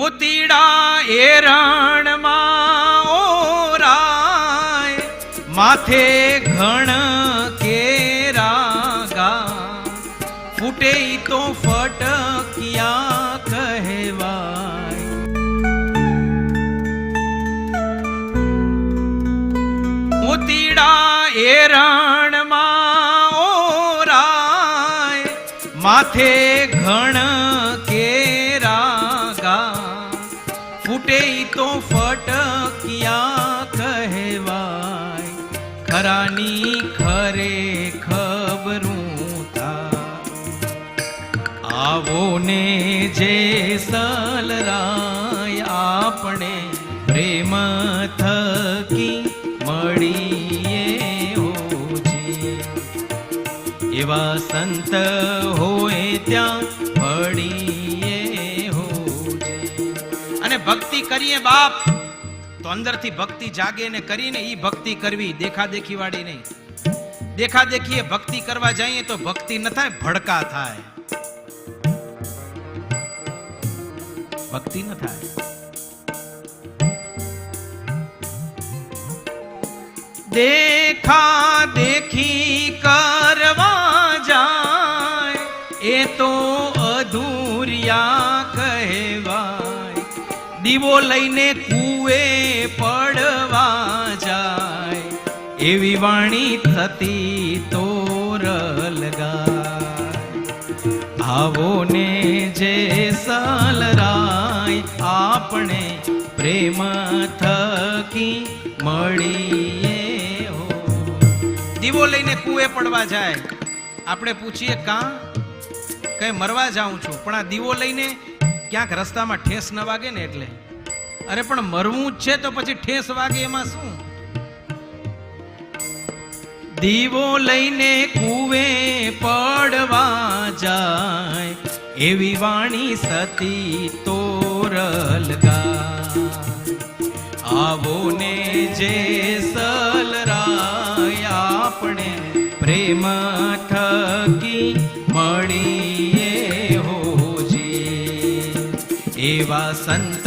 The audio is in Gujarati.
મોતીડા એ રણમાં ઓરાય, માથે ઘણ કેરા ગા, ફૂટે તો ફટકિયા કહેવાય. મોતીડા એ રણમાં ઓરાય, માથે ઘણ કેરા ગા, ફૂટે તો ફટકિયા કહેવાય. ખરાની ખરે ખબરું થા, આવો ને જે સલરાય, આપણે પ્રેમ થકી મળીએ હોજી. એવા સંત હોય ત્યાં મળીએ હોજી. અને ભક્તિ કરીએ બાપ તો અંદરથી ભક્તિ જાગે ને કરીને ઈ ભક્તિ કરવી, દેખા દેખી વાળી નહીં. દેખા દેખીએ ભક્તિ કરવા જઈએ તો ભક્તિ ન થાય, ભડકા થાય, ભક્તિ ન થાય. દેખા દેખી કરવા જાય એ તો અધૂરિયા કહેવાય. દીવો લઈને કૂએ પડવા જાય, એવી વાણી થતી તોરલ ગાય. આવો ને જે સલરાય, આપણે પ્રેમ થકી મળીએ. દીવો લઈને કૂએ પડવા જાય, આપણે પૂછીએ કાં, કઈ મરવા જાઉં છું, પણ આ દીવો લઈને ક્યાંક રસ્તામાં ઠેસ ન વાગે ને એટલે. અરે પણ મરવું જ છે તો પછી ઠેસ વાગે એમાં શું? દીવો લઈને કૂવે પડવા જાય, એવી વાણી સતી તોરલ ગા. આવો ને જે સલરાય, આપણે પ્રેમ થકી મળીએ હોજી. એવા સંત